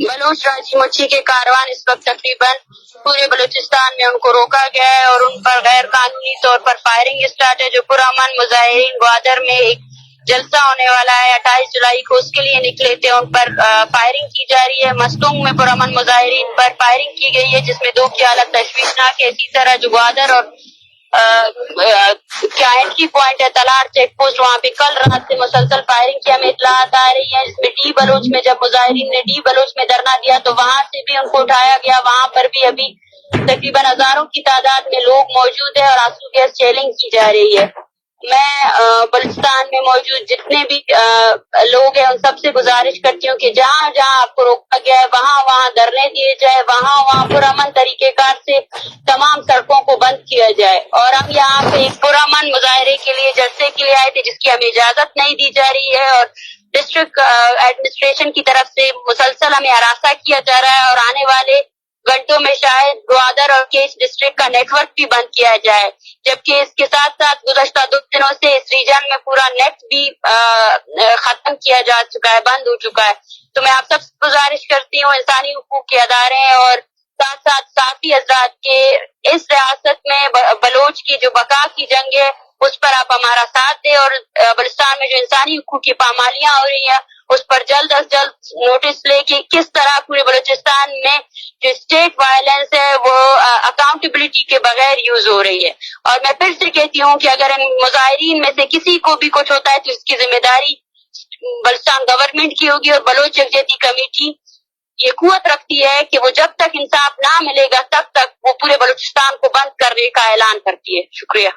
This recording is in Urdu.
بلوچ راجی مچھی کے کاروان اس وقت تقریباً پورے بلوچستان میں ان کو روکا گیا ہے اور ان پر غیر قانونی طور پر فائرنگ اسٹارٹ ہے، جو پرامن مظاہرین گوادر میں ایک جلسہ ہونے والا ہے 28 جولائی کو، اس کے لیے نکلے تھے، ان پر فائرنگ کی جا رہی ہے۔ مستونگ میں پرامن مظاہرین پر فائرنگ کی گئی ہے جس میں 2 کی حالت تشویشناک ہے۔ اسی طرح جو گوادر اور کیا انٹری پوائنٹ ہے تلار چیک پوسٹ، وہاں پہ کل رات سے مسلسل فائرنگ کی ہمیں اطلاعات آ رہی ہیں، جس میں ڈی بلوچ میں جب مظاہرین نے ڈی بلوچ میں دھرنا دیا تو وہاں سے بھی ان کو اٹھایا گیا، وہاں پر بھی ابھی تقریباً ہزاروں کی تعداد میں لوگ موجود ہیں اور آنسو گیس سیلنگ کی جا رہی ہے۔ میں بلوچستان میں موجود جتنے بھی لوگ ہیں ان سب سے گزارش کرتی ہوں کہ جہاں جہاں آپ کو روکا گیا ہے وہاں دھرنے دیے جائے، وہاں پرامن طریقہ کار سے تمام سڑکوں کو بند کیا جائے۔ اور ہم یہاں پہ ایک پرامن مظاہرے کے لیے جلسے کے لیے آئے تھے جس کی ہمیں اجازت نہیں دی جا رہی ہے اور ڈسٹرکٹ ایڈمنسٹریشن کی طرف سے مسلسل ہمیں ہراساں کیا جا رہا ہے اور آنے والے گھنٹوں میں شاید گوادر اور کیچ ڈسٹرکٹ کا نیٹ ورک بھی بند کیا جائے، جبکہ اس کے ساتھ ساتھ گزشتہ 2 دنوں سے اس ریجن میں پورا نیٹ بھی ختم کیا جا چکا ہے، بند ہو چکا ہے۔ تو میں آپ سب سے گزارش کرتی ہوں انسانی حقوق کے ادارے اور ساتھ ساتھ ساتھی حضرات کے اس ریاست میں بلوچ کی جو بقا کی جنگ ہے اس پر آپ ہمارا ساتھ دیں اور بلوچستان میں جو انسانی حقوق کی پامالیاں ہو رہی ہیں اس پر جلد از جلد نوٹس لے کہ کس طرح پورے بلوچستان میں جو اسٹیٹ وائلنس ہے وہ اکاؤنٹیبلٹی کے بغیر یوز ہو رہی ہے۔ اور میں پھر سے کہتی ہوں کہ اگر ان مظاہرین میں سے کسی کو بھی کچھ ہوتا ہے تو اس کی ذمہ داری بلوچستان گورنمنٹ کی ہوگی، اور بلوچ یکجہتی کمیٹی یہ قوت رکھتی ہے کہ وہ جب تک انصاف نہ ملے گا تب تک وہ پورے بلوچستان کو بند کرنے کا اعلان کرتی ہے۔ شکریہ۔